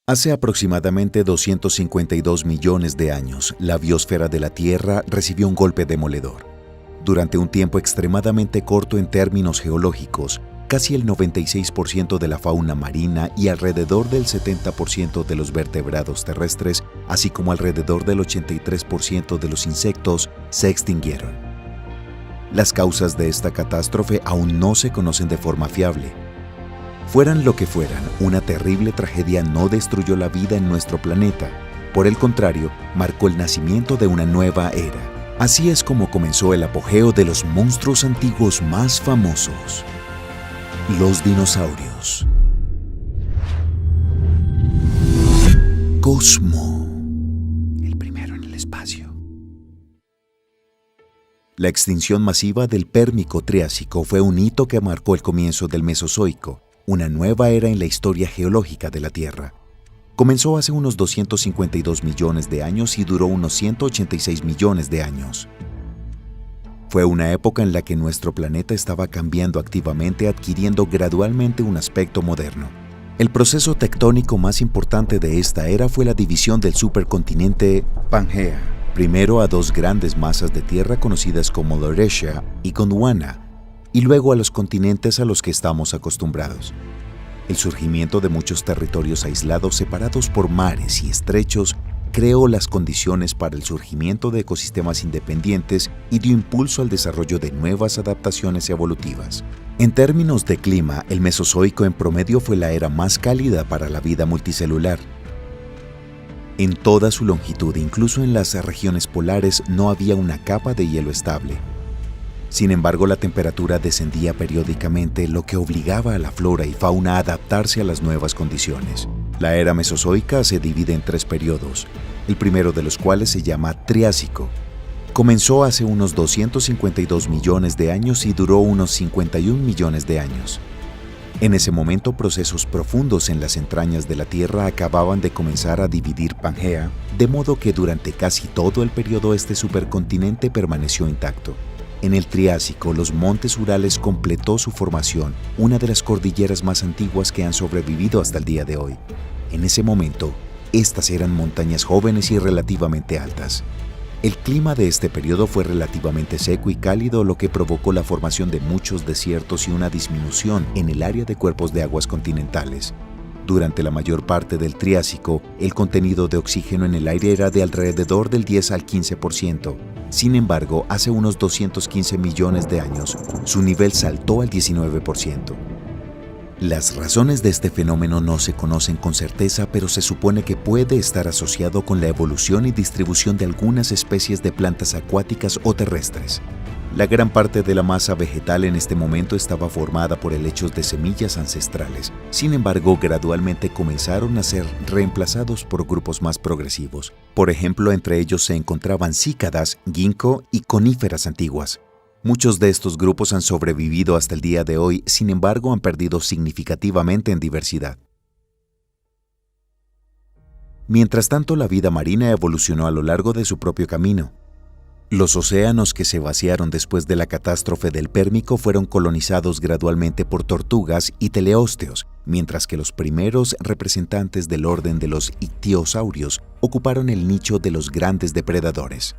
Hace aproximadamente 252 millones de años, la biosfera de la Tierra recibió un golpe demoledor. Durante un tiempo extremadamente corto en términos geológicos, casi el 96% de la fauna marina y alrededor del 70% de los vertebrados terrestres, así como alrededor del 83% de los insectos, se extinguieron. Las causas de esta catástrofe aún no se conocen de forma fiable. Fueran lo que fueran, una terrible tragedia no destruyó la vida en nuestro planeta. Por el contrario, marcó el nacimiento de una nueva era. Así es como comenzó el apogeo de los monstruos antiguos más famosos: los dinosaurios. Cosmo, el primero en el espacio. La extinción masiva del Pérmico-Triásico fue un hito que marcó el comienzo del Mesozoico, una nueva era en la historia geológica de la Tierra. Comenzó hace unos 252 millones de años y duró unos 186 millones de años. Fue una época en la que nuestro planeta estaba cambiando activamente, adquiriendo gradualmente un aspecto moderno. El proceso tectónico más importante de esta era fue la división del supercontinente Pangea, primero a dos grandes masas de tierra conocidas como Laurasia y Gondwana, y luego a los continentes a los que estamos acostumbrados. El surgimiento de muchos territorios aislados separados por mares y estrechos creó las condiciones para el surgimiento de ecosistemas independientes y dio impulso al desarrollo de nuevas adaptaciones evolutivas. En términos de clima, el Mesozoico en promedio fue la era más cálida para la vida multicelular. En toda su longitud, incluso en las regiones polares, no había una capa de hielo estable. Sin embargo, la temperatura descendía periódicamente, lo que obligaba a la flora y fauna a adaptarse a las nuevas condiciones. La era mesozoica se divide en tres periodos, el primero de los cuales se llama Triásico. Comenzó hace unos 252 millones de años y duró unos 51 millones de años. En ese momento, procesos profundos en las entrañas de la Tierra acababan de comenzar a dividir Pangea, de modo que durante casi todo el periodo este supercontinente permaneció intacto. En el Triásico, los montes Urales completó su formación, una de las cordilleras más antiguas que han sobrevivido hasta el día de hoy. En ese momento, estas eran montañas jóvenes y relativamente altas. El clima de este periodo fue relativamente seco y cálido, lo que provocó la formación de muchos desiertos y una disminución en el área de cuerpos de aguas continentales. Durante la mayor parte del Triásico, el contenido de oxígeno en el aire era de alrededor del 10 al 15%. Sin embargo, hace unos 215 millones de años, su nivel saltó al 19%. Las razones de este fenómeno no se conocen con certeza, pero se supone que puede estar asociado con la evolución y distribución de algunas especies de plantas acuáticas o terrestres. La gran parte de la masa vegetal en este momento estaba formada por helechos de semillas ancestrales. Sin embargo, gradualmente comenzaron a ser reemplazados por grupos más progresivos. Por ejemplo, entre ellos se encontraban cícadas, ginkgo y coníferas antiguas. Muchos de estos grupos han sobrevivido hasta el día de hoy, sin embargo, han perdido significativamente en diversidad. Mientras tanto, la vida marina evolucionó a lo largo de su propio camino. Los océanos que se vaciaron después de la catástrofe del Pérmico fueron colonizados gradualmente por tortugas y teleósteos, mientras que los primeros representantes del orden de los ictiosaurios ocuparon el nicho de los grandes depredadores.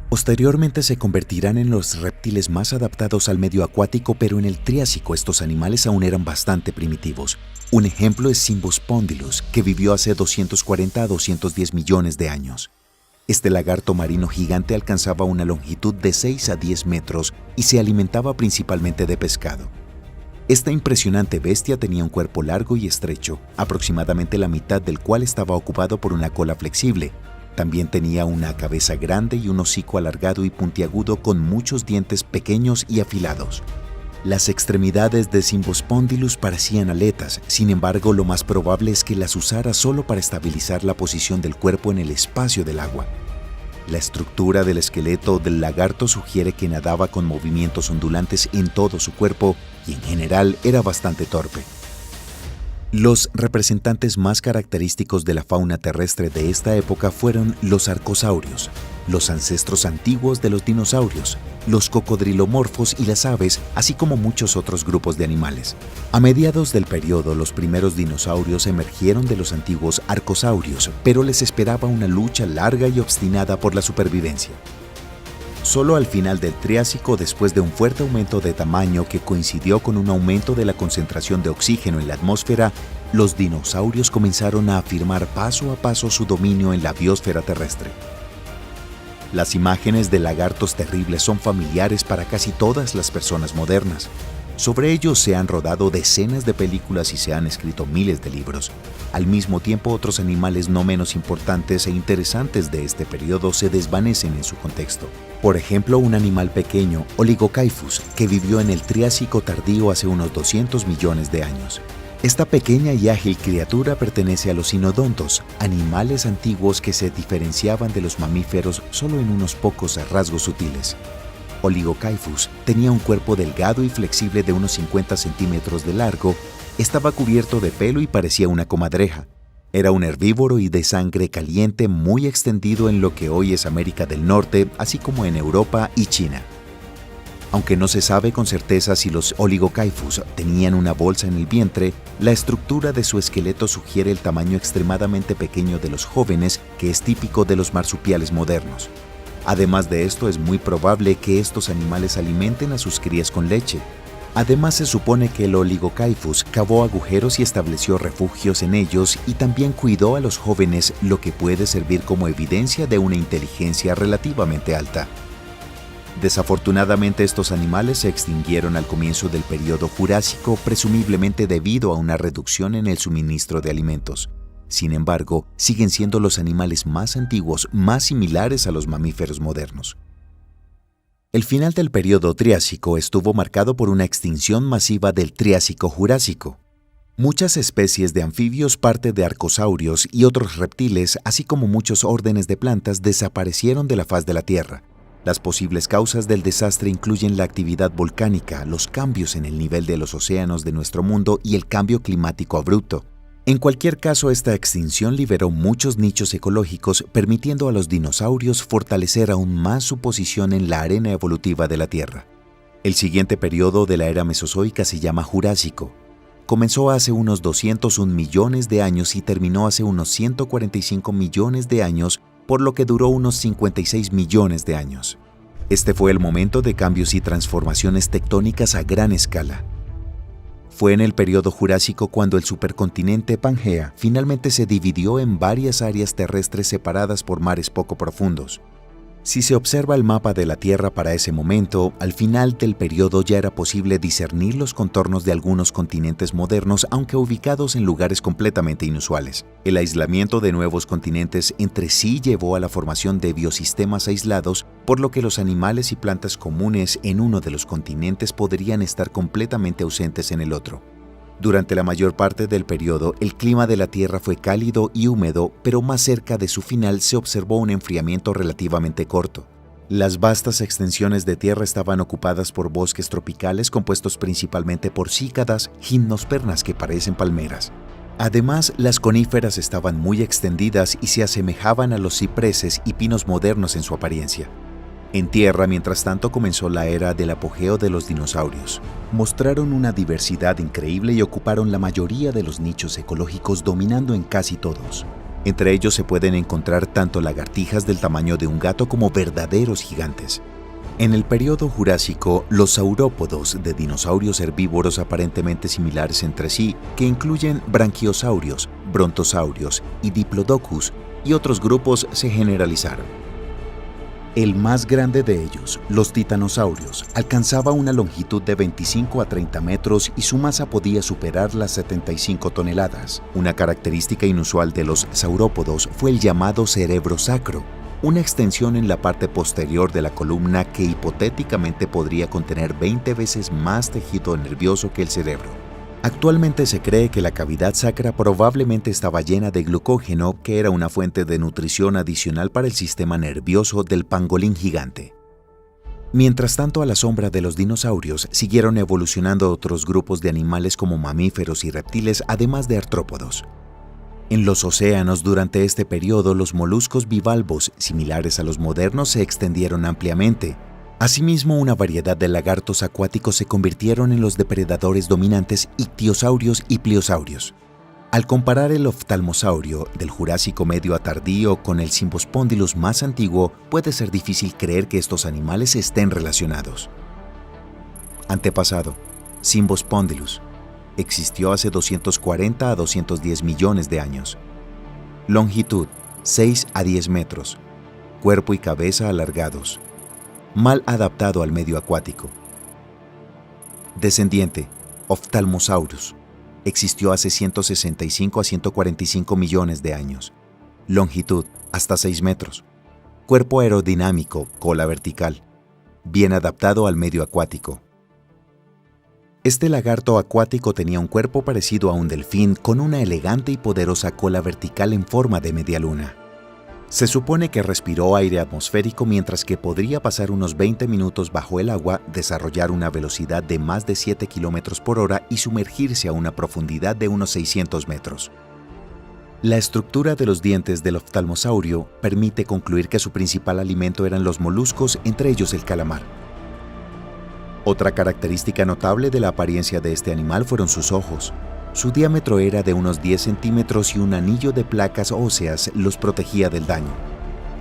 Posteriormente se convertirán en los reptiles más adaptados al medio acuático, pero en el Triásico estos animales aún eran bastante primitivos. Un ejemplo es Cymbospondylus, que vivió hace 240 a 210 millones de años. Este lagarto marino gigante alcanzaba una longitud de 6 a 10 metros y se alimentaba principalmente de pescado. Esta impresionante bestia tenía un cuerpo largo y estrecho, aproximadamente la mitad del cual estaba ocupado por una cola flexible. También tenía una cabeza grande y un hocico alargado y puntiagudo con muchos dientes pequeños y afilados. Las extremidades de Cymbospondylus parecían aletas, sin embargo, lo más probable es que las usara solo para estabilizar la posición del cuerpo en el espacio del agua. La estructura del esqueleto del lagarto sugiere que nadaba con movimientos ondulantes en todo su cuerpo y en general era bastante torpe. Los representantes más característicos de la fauna terrestre de esta época fueron los arcosaurios. los ancestros antiguos de los dinosaurios, los cocodrilomorfos y las aves, así como muchos otros grupos de animales. A mediados del periodo, los primeros dinosaurios emergieron de los antiguos arcosaurios, pero les esperaba una lucha larga y obstinada por la supervivencia. Solo al final del Triásico, después de un fuerte aumento de tamaño que coincidió con un aumento de la concentración de oxígeno en la atmósfera, los dinosaurios comenzaron a afirmar paso a paso su dominio en la biosfera terrestre. Las imágenes de lagartos terribles son familiares para casi todas las personas modernas. Sobre ellos se han rodado decenas de películas y se han escrito miles de libros. Al mismo tiempo, otros animales no menos importantes e interesantes de este periodo se desvanecen en su contexto. Por ejemplo, un animal pequeño, Oligocaifus, que vivió en el Triásico tardío hace unos 200 millones de años. Esta pequeña y ágil criatura pertenece a los sinodontos, animales antiguos que se diferenciaban de los mamíferos solo en unos pocos rasgos sutiles. Oligocaifus tenía un cuerpo delgado y flexible de unos 50 centímetros de largo, estaba cubierto de pelo y parecía una comadreja. Era un herbívoro y de sangre caliente muy extendido en lo que hoy es América del Norte, así como en Europa y China. Aunque no se sabe con certeza si los Oligocaifus tenían una bolsa en el vientre, la estructura de su esqueleto sugiere el tamaño extremadamente pequeño de los jóvenes, que es típico de los marsupiales modernos. Además de esto, es muy probable que estos animales alimenten a sus crías con leche. Además, se supone que el Oligocaifus cavó agujeros y estableció refugios en ellos y también cuidó a los jóvenes, lo que puede servir como evidencia de una inteligencia relativamente alta. Desafortunadamente, estos animales se extinguieron al comienzo del período Jurásico, presumiblemente debido a una reducción en el suministro de alimentos. Sin embargo, siguen siendo los animales más antiguos, más similares a los mamíferos modernos. El final del período Triásico estuvo marcado por una extinción masiva del Triásico-Jurásico. Muchas especies de anfibios, parte de arcosaurios y otros reptiles, así como muchos órdenes de plantas, desaparecieron de la faz de la Tierra. Las posibles causas del desastre incluyen la actividad volcánica, los cambios en el nivel de los océanos de nuestro mundo y el cambio climático abrupto. En cualquier caso, esta extinción liberó muchos nichos ecológicos, permitiendo a los dinosaurios fortalecer aún más su posición en la arena evolutiva de la Tierra. El siguiente periodo de la era mesozoica se llama Jurásico. Comenzó hace unos 201 millones de años y terminó hace unos 145 millones de años, por lo que duró unos 56 millones de años. Este fue el momento de cambios y transformaciones tectónicas a gran escala. Fue en el período Jurásico cuando el supercontinente Pangea finalmente se dividió en varias áreas terrestres separadas por mares poco profundos. Si se observa el mapa de la Tierra para ese momento, al final del periodo ya era posible discernir los contornos de algunos continentes modernos, aunque ubicados en lugares completamente inusuales. El aislamiento de nuevos continentes entre sí llevó a la formación de biosistemas aislados, por lo que los animales y plantas comunes en uno de los continentes podrían estar completamente ausentes en el otro. Durante la mayor parte del periodo, el clima de la Tierra fue cálido y húmedo, pero más cerca de su final se observó un enfriamiento relativamente corto. Las vastas extensiones de tierra estaban ocupadas por bosques tropicales compuestos principalmente por cícadas, gimnospermas que parecen palmeras. Además, las coníferas estaban muy extendidas y se asemejaban a los cipreses y pinos modernos en su apariencia. En tierra, mientras tanto, comenzó la era del apogeo de los dinosaurios. Mostraron una diversidad increíble y ocuparon la mayoría de los nichos ecológicos, dominando en casi todos. Entre ellos se pueden encontrar tanto lagartijas del tamaño de un gato como verdaderos gigantes. En el período Jurásico, los saurópodos de dinosaurios herbívoros aparentemente similares entre sí, que incluyen brachiosaurios, brontosaurios y diplodocus, y otros grupos se generalizaron. El más grande de ellos, los titanosaurios, alcanzaba una longitud de 25 a 30 metros y su masa podía superar las 75 toneladas. Una característica inusual de los saurópodos fue el llamado cerebro sacro, una extensión en la parte posterior de la columna que hipotéticamente podría contener 20 veces más tejido nervioso que el cerebro. Actualmente se cree que la cavidad sacra probablemente estaba llena de glucógeno, que era una fuente de nutrición adicional para el sistema nervioso del pangolín gigante. Mientras tanto, a la sombra de los dinosaurios siguieron evolucionando otros grupos de animales como mamíferos y reptiles, además de artrópodos. En los océanos durante este periodo, los moluscos bivalvos, similares a los modernos, se extendieron ampliamente. Asimismo, una variedad de lagartos acuáticos se convirtieron en los depredadores dominantes ictiosaurios y pliosaurios. Al comparar el oftalmosaurio del Jurásico medio a tardío con el Symbospondylus más antiguo, puede ser difícil creer que estos animales estén relacionados. Antepasado: Symbospondylus. Existió hace 240 a 210 millones de años. Longitud: 6 a 10 metros. Cuerpo y cabeza alargados. Mal adaptado al medio acuático. Descendiente: Ophthalmosaurus. Existió hace 165 a 145 millones de años. Longitud: hasta 6 metros. Cuerpo aerodinámico, cola vertical. Bien adaptado al medio acuático. Este lagarto acuático tenía un cuerpo parecido a un delfín con una elegante y poderosa cola vertical en forma de media luna. Se supone que respiró aire atmosférico mientras que podría pasar unos 20 minutos bajo el agua, desarrollar una velocidad de más de 7 km por hora y sumergirse a una profundidad de unos 600 metros. La estructura de los dientes del oftalmosaurio permite concluir que su principal alimento eran los moluscos, entre ellos el calamar. Otra característica notable de la apariencia de este animal fueron sus ojos. Su diámetro era de unos 10 centímetros y un anillo de placas óseas los protegía del daño.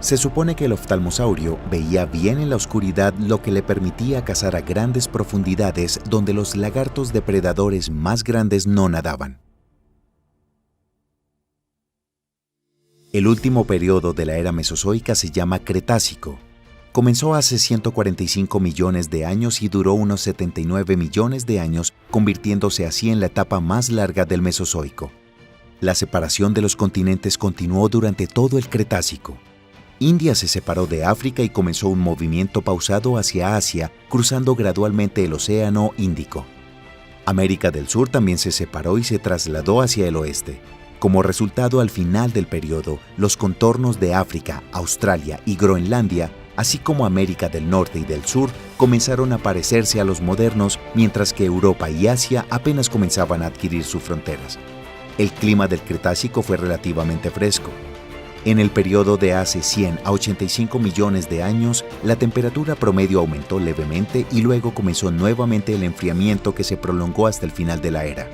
Se supone que el oftalmosaurio veía bien en la oscuridad, lo que le permitía cazar a grandes profundidades donde los lagartos depredadores más grandes no nadaban. El último periodo de la era mesozoica se llama Cretácico. Comenzó hace 145 millones de años y duró unos 79 millones de años, convirtiéndose así en la etapa más larga del Mesozoico. La separación de los continentes continuó durante todo el Cretácico. India se separó de África y comenzó un movimiento pausado hacia Asia, cruzando gradualmente el Océano Índico. América del Sur también se separó y se trasladó hacia el oeste. Como resultado, al final del periodo, los contornos de África, Australia y Groenlandia, así como América del Norte y del Sur, comenzaron a parecerse a los modernos, mientras que Europa y Asia apenas comenzaban a adquirir sus fronteras. El clima del Cretácico fue relativamente fresco. En el periodo de hace 100 a 85 millones de años, la temperatura promedio aumentó levemente y luego comenzó nuevamente el enfriamiento que se prolongó hasta el final de la era.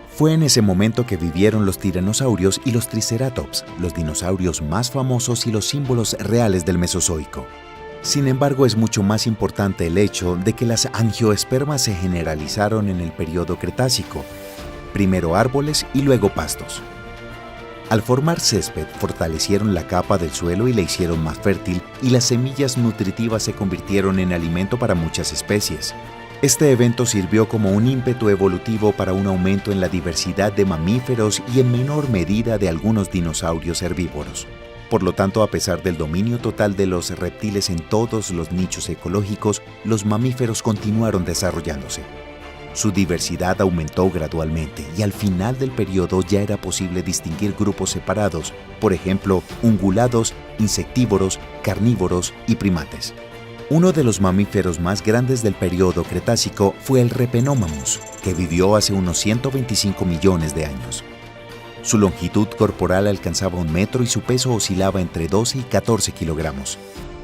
Fue en ese momento que vivieron los tiranosaurios y los triceratops, los dinosaurios más famosos y los símbolos reales del Mesozoico. Sin embargo, es mucho más importante el hecho de que las angiospermas se generalizaron en el periodo Cretácico, primero árboles y luego pastos. Al formar césped, fortalecieron la capa del suelo y la hicieron más fértil, y las semillas nutritivas se convirtieron en alimento para muchas especies. Este evento sirvió como un ímpetu evolutivo para un aumento en la diversidad de mamíferos y en menor medida de algunos dinosaurios herbívoros. Por lo tanto, a pesar del dominio total de los reptiles en todos los nichos ecológicos, los mamíferos continuaron desarrollándose. Su diversidad aumentó gradualmente y al final del periodo ya era posible distinguir grupos separados, por ejemplo, ungulados, insectívoros, carnívoros y primates. Uno de los mamíferos más grandes del periodo Cretácico fue el Repenomamus, que vivió hace unos 125 millones de años. Su longitud corporal alcanzaba 1 metro y su peso oscilaba entre 12 y 14 kilogramos.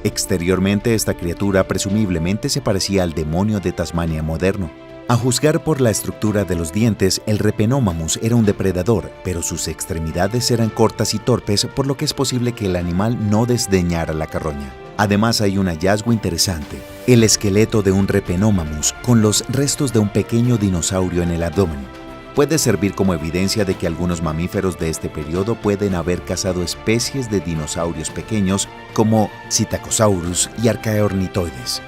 Exteriormente, esta criatura presumiblemente se parecía al demonio de Tasmania moderno. A juzgar por la estructura de los dientes, el Repenomamus era un depredador, pero sus extremidades eran cortas y torpes, por lo que es posible que el animal no desdeñara la carroña. Además, hay un hallazgo interesante: el esqueleto de un Repenomamus con los restos de un pequeño dinosaurio en el abdomen. Puede servir como evidencia de que algunos mamíferos de este periodo pueden haber cazado especies de dinosaurios pequeños como Psittacosaurus y Archaeornithoides.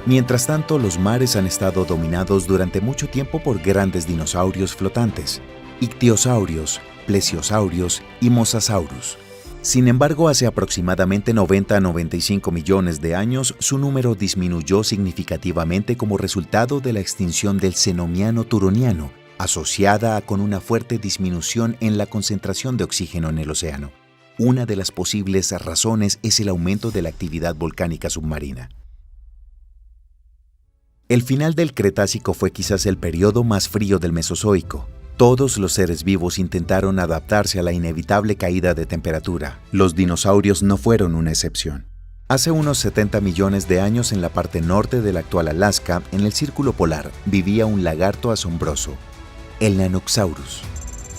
Mientras tanto, los mares han estado dominados durante mucho tiempo por grandes dinosaurios flotantes, ictiosaurios, plesiosaurios y mosasaurus. Sin embargo, hace aproximadamente 90 a 95 millones de años, su número disminuyó significativamente como resultado de la extinción del Cenomiano turoniano, asociada con una fuerte disminución en la concentración de oxígeno en el océano. Una de las posibles razones es el aumento de la actividad volcánica submarina. El final del Cretácico fue quizás el periodo más frío del Mesozoico. Todos los seres vivos intentaron adaptarse a la inevitable caída de temperatura. Los dinosaurios no fueron una excepción. Hace unos 70 millones de años, en la parte norte del actual Alaska, en el Círculo Polar, vivía un lagarto asombroso, el Nanoxaurus,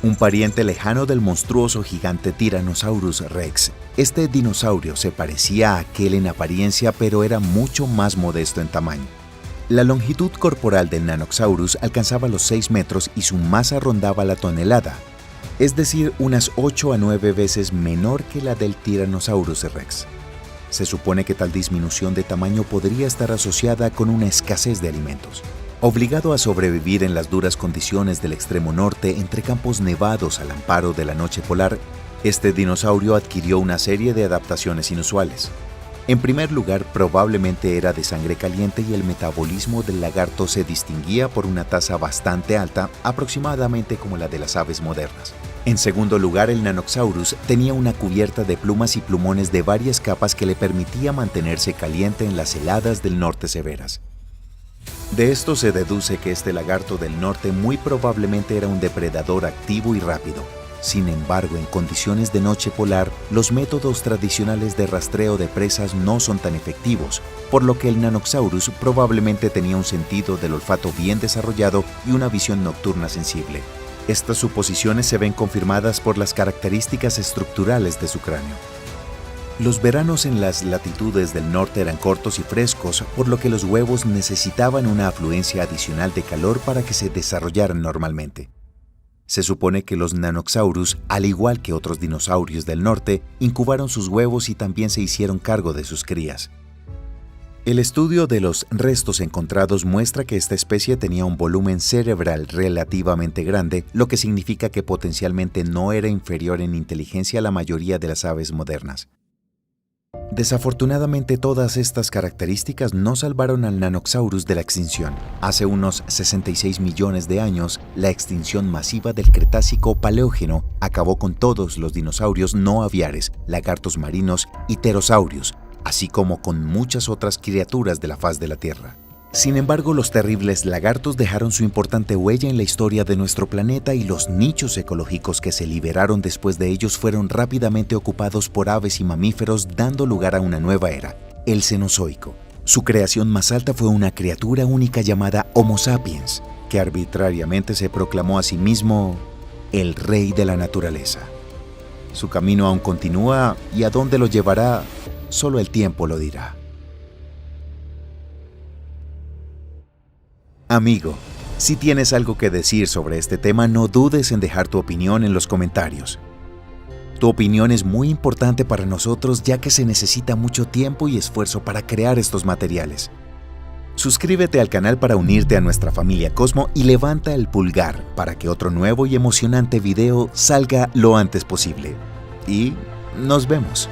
un pariente lejano del monstruoso gigante Tyrannosaurus rex. Este dinosaurio se parecía a aquel en apariencia, pero era mucho más modesto en tamaño. La longitud corporal del Nanoxaurus alcanzaba los 6 metros y su masa rondaba la tonelada, es decir, unas 8 a 9 veces menor que la del Tyrannosaurus rex. Se supone que tal disminución de tamaño podría estar asociada con una escasez de alimentos. Obligado a sobrevivir en las duras condiciones del extremo norte entre campos nevados al amparo de la noche polar, este dinosaurio adquirió una serie de adaptaciones inusuales. En primer lugar, probablemente era de sangre caliente y el metabolismo del lagarto se distinguía por una tasa bastante alta, aproximadamente como la de las aves modernas. En segundo lugar, el Nanoxaurus tenía una cubierta de plumas y plumones de varias capas que le permitía mantenerse caliente en las heladas del norte severas. De esto se deduce que este lagarto del norte muy probablemente era un depredador activo y rápido. Sin embargo, en condiciones de noche polar, los métodos tradicionales de rastreo de presas no son tan efectivos, por lo que el Nanoxaurus probablemente tenía un sentido del olfato bien desarrollado y una visión nocturna sensible. Estas suposiciones se ven confirmadas por las características estructurales de su cráneo. Los veranos en las latitudes del norte eran cortos y frescos, por lo que los huevos necesitaban una afluencia adicional de calor para que se desarrollaran normalmente. Se supone que los Nanoxaurus, al igual que otros dinosaurios del norte, incubaron sus huevos y también se hicieron cargo de sus crías. El estudio de los restos encontrados muestra que esta especie tenía un volumen cerebral relativamente grande, lo que significa que potencialmente no era inferior en inteligencia a la mayoría de las aves modernas. Desafortunadamente, todas estas características no salvaron al Nanoxaurus de la extinción. Hace unos 66 millones de años, la extinción masiva del Cretácico Paleógeno acabó con todos los dinosaurios no aviares, lagartos marinos y pterosaurios, así como con muchas otras criaturas de la faz de la Tierra. Sin embargo, los terribles lagartos dejaron su importante huella en la historia de nuestro planeta y los nichos ecológicos que se liberaron después de ellos fueron rápidamente ocupados por aves y mamíferos, dando lugar a una nueva era, el Cenozoico. Su creación más alta fue una criatura única llamada Homo sapiens, que arbitrariamente se proclamó a sí mismo el rey de la naturaleza. Su camino aún continúa y a dónde lo llevará, solo el tiempo lo dirá. Amigo, si tienes algo que decir sobre este tema, no dudes en dejar tu opinión en los comentarios. Tu opinión es muy importante para nosotros, ya que se necesita mucho tiempo y esfuerzo para crear estos materiales. Suscríbete al canal para unirte a nuestra familia Cosmo y levanta el pulgar para que otro nuevo y emocionante video salga lo antes posible. Y nos vemos.